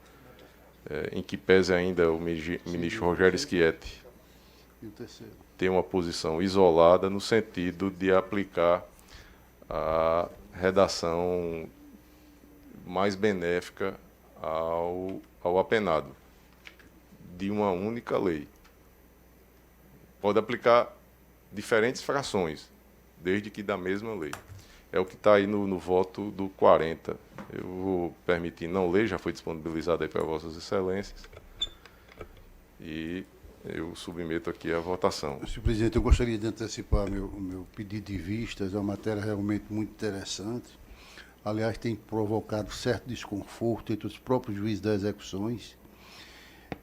em que pese ainda o ministro Rogério Schietti ter uma posição isolada no sentido de aplicar a redação mais benéfica ao apenado, de uma única lei. Pode aplicar diferentes frações, desde que da mesma lei. é o que está aí no voto do 40. Eu vou permitir não ler, já foi disponibilizado aí para Vossas Excelências. E eu submeto aqui a votação. Senhor presidente, eu gostaria de antecipar meu pedido de vistas. É uma matéria realmente muito interessante. Aliás, tem provocado certo desconforto entre os próprios juízes das execuções.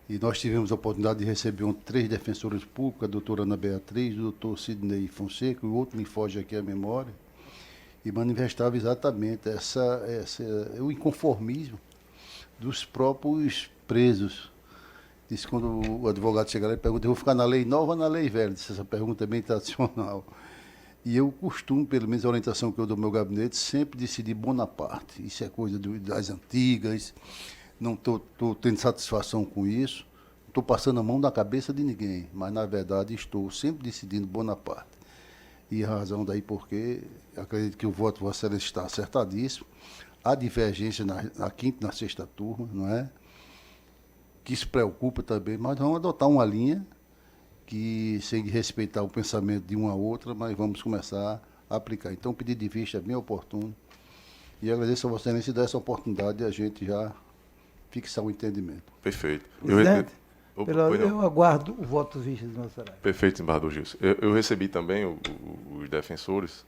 E nós tivemos a oportunidade de receber 3 defensoras públicas, a doutora Ana Beatriz, o doutor Sidney Fonseca, e o outro me foge aqui a memória, e manifestava exatamente o inconformismo dos próprios presos. Disse, quando o advogado chega lá e pergunta, eu vou ficar na lei nova ou na lei velha? Disse, essa pergunta é bem tradicional. E eu costumo, pelo menos a orientação que eu dou ao meu gabinete, sempre decidir Bonaparte. Isso é coisa das antigas, não estou tendo satisfação com isso, não estou passando a mão na cabeça de ninguém, mas, na verdade, estou sempre decidindo Bonaparte. E a razão daí porque acredito que o voto de Vossa Excelência está acertadíssimo. Há divergência na quinta e na sexta turma, não é? Que isso preocupa também, mas vamos adotar uma linha que, sem respeitar o pensamento de uma a outra, mas vamos começar a aplicar. Então, o pedido de vista é bem oportuno. E agradeço a Vossa Excelência dar essa oportunidade de a gente já fixar o entendimento. Perfeito. Presidente, Opa, eu aguardo o voto de vista do nosso horário. Perfeito, desembargador Gilson. Eu recebi também os defensores,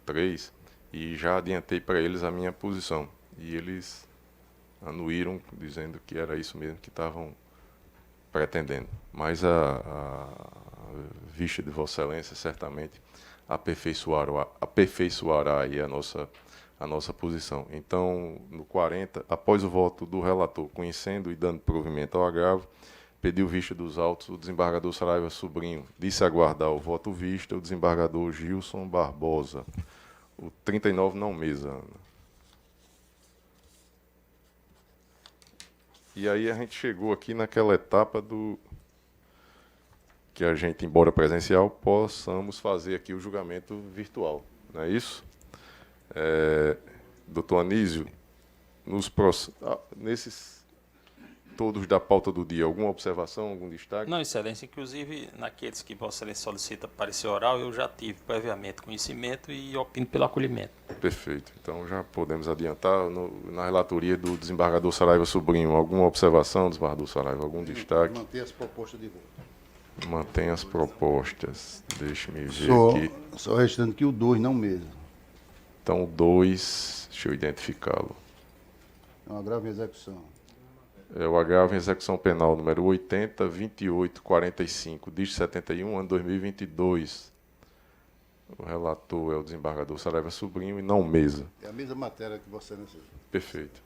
3, e já adiantei para eles a minha posição. E eles anuíram, dizendo que era isso mesmo que estavam pretendendo. Mas a vista de Vossa Excelência certamente aperfeiçoará aí a nossa posição. Então, no 40, após o voto do relator, conhecendo e dando provimento ao agravo, pediu vista dos autos o desembargador Saraiva Sobrinho. Disse aguardar o voto vista o desembargador Gilson Barbosa. O 39 não mesa, Ana. E aí a gente chegou aqui naquela etapa que a gente, embora presencial, possamos fazer aqui o julgamento virtual. Não é isso? Doutor Anísio, nesses todos da pauta do dia, alguma observação, algum destaque? Não, Excelência, inclusive naqueles que Vossa Excelência solicita parecer oral, eu já tive previamente conhecimento e opino pelo acolhimento. Perfeito. Então já podemos adiantar. Na relatoria do desembargador Saraiva Sobrinho, alguma observação, desembargador Saraiva, algum destaque? Manter as propostas de voto. Mantém as propostas. Deixe-me ver aqui. Só restando que o 2 não mesa. Então, o 2, deixa eu identificá-lo. É uma grave execução. É o agravo em execução penal número 80.28.45, DIS 71, ano 2022. O relator é o desembargador Saraiva Sobrinho e não mesa. É a mesma matéria que Vossa Excelência. Perfeito.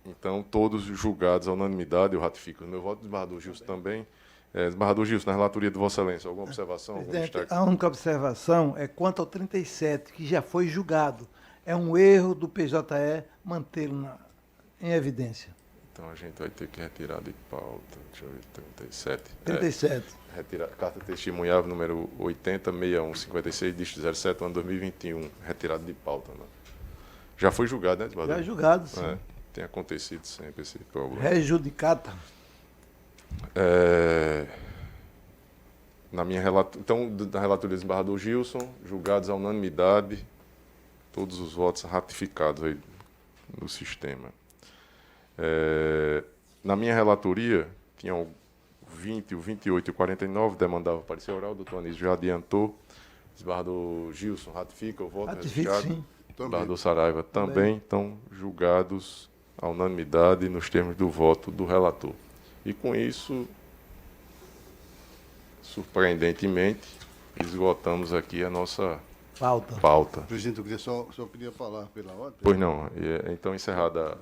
Então, todos julgados à unanimidade, eu ratifico o meu voto. Desembargador Gilson também. Desembargador Gilson, na relatoria de Vossa Excelência, alguma observação? Algum Presidente, destaque? a única observação é quanto ao 37, que já foi julgado. É um erro do PJE mantê-lo em evidência. Então, a gente vai ter que retirar de pauta. Deixa eu ver, 37. 37. Retirar, carta testemunhável número 80.6156, dígito 07, ano 2021. Retirado de pauta. Né? Já foi julgado, né, desembargador? Já julgado, sim. Tem acontecido sempre esse problema. Rejudicata. Então, na relatoria do desembargador Gilson, julgados à unanimidade, todos os votos ratificados aí no sistema. Na minha relatoria, tinham o 20, o 28 e o 49, demandava parecer oral, o doutor Anísio já adiantou. Desembargador Gilson ratifica o voto. Ratifica, sim. Desembargador Saraiva também, então, julgados à unanimidade nos termos do voto do relator. E com isso, surpreendentemente, esgotamos aqui a nossa pauta. Presidente, eu queria só pedir a palavra pela ordem. Pois não, então encerrada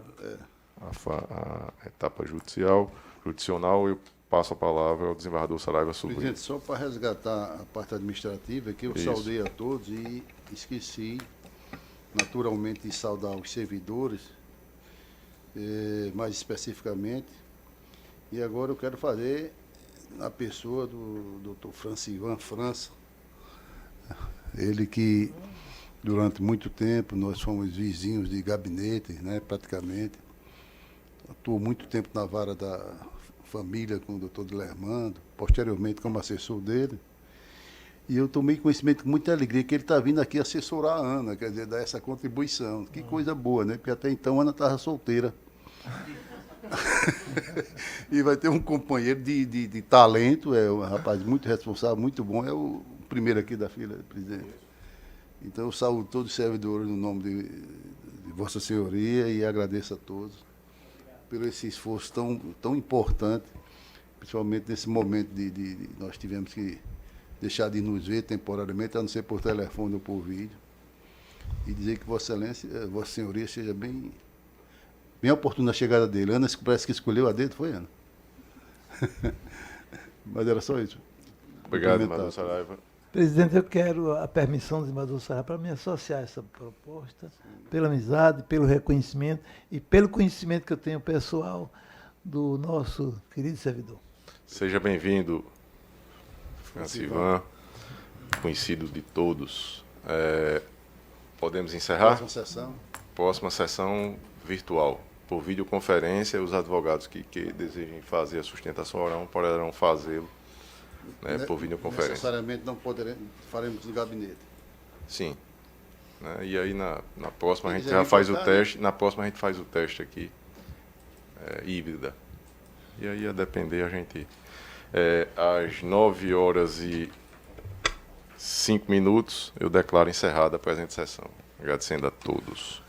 a etapa judicional, eu passo a palavra ao desembargador Saraiva Sobrinho. Presidente, só para resgatar a parte administrativa, que eu saudei a todos e esqueci, naturalmente, de saudar os servidores, mais especificamente. E agora eu quero fazer na pessoa do Dr. Francivan França, ele que durante muito tempo nós fomos vizinhos de gabinete, né, praticamente. Atuou muito tempo na vara da família com o doutor Dilermando, posteriormente como assessor dele. E eu tomei conhecimento com muita alegria que ele está vindo aqui assessorar a Ana, quer dizer, dar essa contribuição. Que coisa boa, né? Porque até então a Ana estava solteira. E vai ter um companheiro de talento, é um rapaz muito responsável, muito bom, é o primeiro aqui da fila, presidente. Então eu saúdo todos os servidores no nome de Vossa Senhoria e agradeço a todos pelo esse esforço tão importante, principalmente nesse momento de nós tivemos que deixar de nos ver temporariamente, a não ser por telefone ou por vídeo, e dizer que Vossa Excelência, Vossa Senhoria seja bem oportuna a chegada dele. Ana parece que escolheu a dedo, foi, Ana? Mas era só isso. Obrigado, Maduro Saraiva. Presidente, eu quero a permissão de Maduro Saraiva para me associar a essa proposta, pela amizade, pelo reconhecimento e pelo conhecimento que eu tenho pessoal do nosso querido servidor. Seja bem-vindo, Francivan, conhecido de todos. Podemos encerrar? Próxima sessão. Próxima sessão virtual. Por videoconferência, os advogados que desejem fazer a sustentação oral poderão fazê-lo, né, por videoconferência. Necessariamente não faremos no gabinete. Sim. Né, e aí na próxima a gente quiser já faz o votar, né? teste. Na próxima a gente faz o teste aqui, híbrida. E aí a depender a gente... às 9h05 eu declaro encerrada a presente sessão. Agradecendo a todos.